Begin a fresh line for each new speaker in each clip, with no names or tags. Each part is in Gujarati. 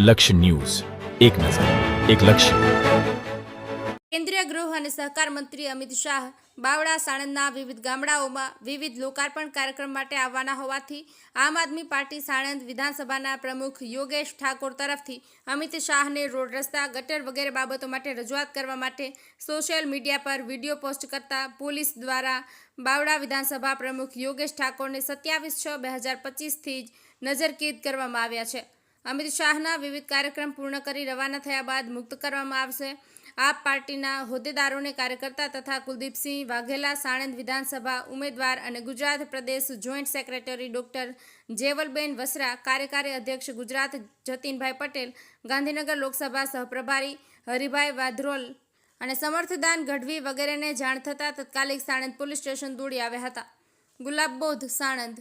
લક્ષ્ય ન્યૂઝ, એક નજર, એક લક્ષ્ય.
કેન્દ્રીય ગૃહ અને સહકાર મંત્રી અમિત શાહ બાવળા સાણંદના વિવિધ ગામડાઓમાં વિવિધ લોકાર્પણ કાર્યક્રમ માટે આવવાના હોવાથી આમ આદમી પાર્ટી સાણંદ વિધાનસભાના પ્રમુખ યોગેશ ઠાકોર તરફથી અમિત શાહને રોડ રસ્તા ગટર વગેરે બાબતો માટે રજૂઆત કરવા માટે સોશિયલ મીડિયા પર વિડીયો પોસ્ટ કરતા પોલીસ દ્વારા બાવળા વિધાનસભા પ્રમુખ યોગેશ ઠાકોરને 27/6/2025થી જ નજરકેદ કરવામાં આવ્યા છે. અમિત શાહના વિવિધ કાર્યક્રમ પૂર્ણ કરી રવાના થયા બાદ મુક્ત કરવામાં આવશે. આપ પાર્ટીના હોદ્દેદારોને કાર્યકર્તા તથા કુલદીપસિંહ વાઘેલા સાણંદ વિધાનસભા ઉમેદવાર અને ગુજરાત પ્રદેશ જોઈન્ટ સેક્રેટરી ડોક્ટર જેવલબેન વસરા, કાર્યકારી અધ્યક્ષ ગુજરાત જતીનભાઈ પટેલ, ગાંધીનગર લોકસભા સહપ્રભારી હરિભાઈ વાધરોલ અને સમર્થદાન ગઢવી વગેરેને જાણ થતાં તત્કાલિક સાણંદ પોલીસ સ્ટેશન દોડી આવ્યા હતા. ગુલાબબોધ, સાણંદ.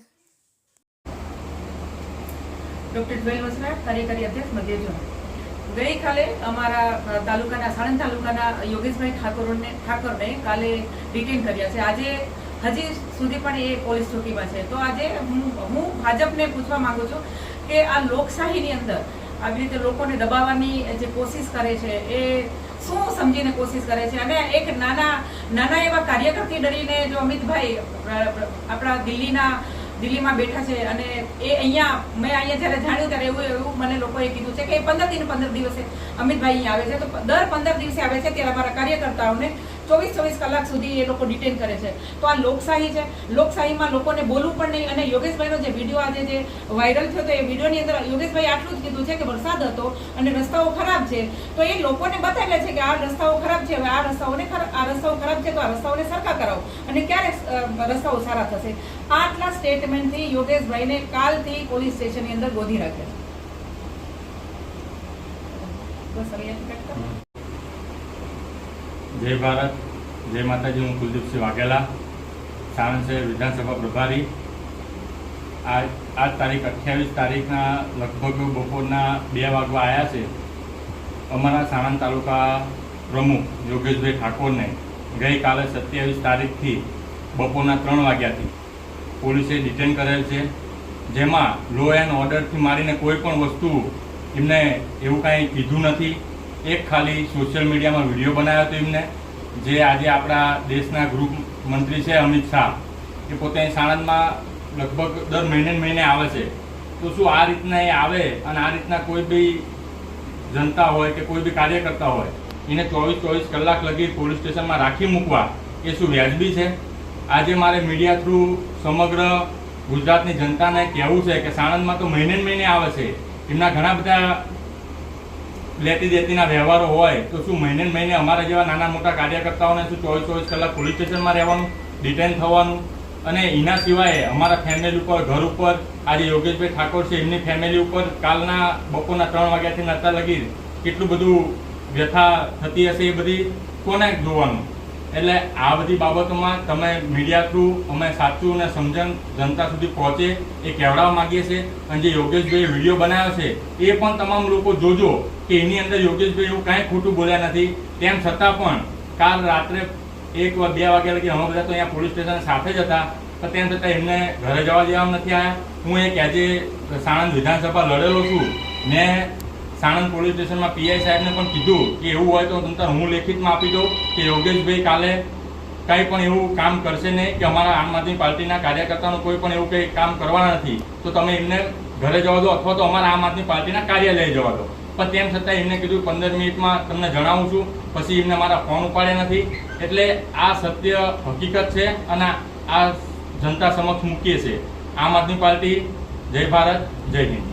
ડોક્ટર જેવલ વસરા, કાર્યકારી અધ્યક્ષ મધ્ય ઝોન. ગઈકાલે અમારા તાલુકાના સાણંદ તાલુકાના યોગેશભાઈ ઠાકોરને કાલે ડિટેન કર્યા છે. આજે હજી સુધી પણ એ પોલીસ ચોકીમાં છે. તો આજે હું ભાજપને પૂછવા માંગુ છું કે આ લોકશાહીની અંદર આવી રીતે લોકોને દબાવવાની જે કોશિશ કરે છે એ શું સમજીને કોશિશ કરે છે? અને એક નાના એવા કાર્યકરથી ડરીને જો અમિતભાઈ આપણા દિલ્હીમાં બેઠા છે અને એ મેં અહીંયા જ્યારે જાણ્યું ત્યારે એવું મને લોકોએ કીધું છે કે 15 દિવસે અમિતભાઈ અહીંયા આવે છે. તો દર 15 દિવસે આવે છે ત્યારે અમારા કાર્યકર્તાઓને 24 કલાક સુધી એ લોકો ડિટેન કરે છે. તો આ લોકશાહી છે. લોકશાહીમાં લોકોને બોલવું પણ નહીં. અને યોગેશભાઈનો જે વિડીયો આજે જે વાયરલ થયો તો એ વિડીયોની અંદર યોગેશભાઈ આટલું જ કીધું છે કે વરસાદ હતો અને રસ્તાઓ ખરાબ છે. તો એ લોકોને બતાવે છે કે આ રસ્તાઓ ખરાબ છે, હવે આ રસ્તાઓ ખરાબ છે તો આ રસ્તાઓને સરખા કરાવો અને ક્યારે રસ્તાઓ સારા થશે. આટલા સ્ટેટમેન્ટથી યોગેશભાઈને કાલથી પોલીસ સ્ટેશનની અંદર ગોધી રાખે છે. બસ હવે
જય ભારત, જય માતાજી. હું કુલદીપસિંહ વાઘેલા, સાણંદ શહેર વિધાનસભા પ્રભારી. આજ તારીખ 28 તારીખના લગભગ બપોરના 2 વાગવા આવ્યા છે. અમારા સાણંદ તાલુકા પ્રમુખ યોગેશભાઈ ઠાકોરને ગઈકાલે 27 તારીખથી બપોરના 3 વાગ્યાથી પોલીસે ડિટેન કરેલ છે. જેમાં લો એન્ડ ઓર્ડરથી મારીને કોઈ પણ વસ્તુ એમને એવું કાંઈ કીધું નથી. એક ખાલી સોશિયલ મીડિયામાં વિડીયો બનાવ્યો હતો એમને, જે આજે આપણા દેશના ગૃહ મંત્રી છે અમિત શાહ, એ પોતે સાણંદમાં લગભગ દર મહિને આવે છે. તો શું આ રીતના એ આવે અને આ રીતના કોઈ બી જનતા હોય કે કોઈ બી કાર્યકર્તા હોય એને 24 કલાક લગી પોલીસ સ્ટેશનમાં રાખી મૂકવા એ શું વ્યાજબી છે? આજે મારે મીડિયા થ્રુ સમગ્ર ગુજરાતની જનતાને કહેવું છે કે સાણંદમાં તો મહિને આવે છે. એમના ઘણા બધા લેતી દેતીના વ્યવહારો હોય તો શું મહિને અમારા જેવા નાના મોટા કાર્યકર્તાઓને શું 24 કલાક પોલીસ સ્ટેશનમાં રહેવાનું, ડિટેન થવાનું? અને એના સિવાય અમારા ફેમિલી ઉપર, ઘર ઉપર, આજે યોગેશભાઈ ઠાકોર છે એમની ફેમિલી ઉપર કાલના બપોરના 3 વાગ્યાથી નતા લગી કેટલું બધું વ્યથા થતી હશે એ બધી કોને જોવાનું? એટલે આ બધી બાબતોમાં તમે મીડિયા થ્રુ અમે સાચું અને સમજણ જનતા સુધી પહોંચે એ કહેવડાવવા માગીએ છીએ. અને જે યોગેશભાઈએ વિડીયો બનાવ્યો છે એ પણ તમામ લોકો જોજો કે એની અંદર યોગેશભાઈ એવું કાંઈ ખોટું બોલ્યા નથી. તેમ છતાં પણ કાલ રાત્રે 1-2 વાગ્યા લગી અમે બધા તો અહીંયા પોલીસ સ્ટેશન સાથે જ હતા, પણ તેમ છતાં એમને ઘરે જવા દેવા નથી આવ્યા. હું એક આજે સાણંદ વિધાનસભા લડેલો છું. મેં સાણંદ પોલીસ સ્ટેશનમાં પીઆઈ સાહેબને પણ કીધું કે એવું હોય તો હું લેખિતમાં આપી દઉં કે યોગેશભાઈ કાલે કંઈ પણ એવું કામ કરશે નહીં કે અમારા આમ આદમી પાર્ટીના કાર્યકર્તાનું કોઈ પણ એવું કંઈ કામ કરવાના નથી, તો તમે એમને ઘરે જવા દો અથવા તો અમારા આમ આદમી પાર્ટીના કાર્યાલયે જવા દો. પણ તેમ છતાં એમને કીધું 15 મિનિટમાં તમને જણાવું છું. પછી એમને મારા ફોન ઉપાડ્યા નથી. એટલે આ સત્ય હકીકત છે અને આ જનતા સમક્ષ મૂકીએ છીએ. આમ આદમી પાર્ટી, જય ભારત, જય હિન્દ.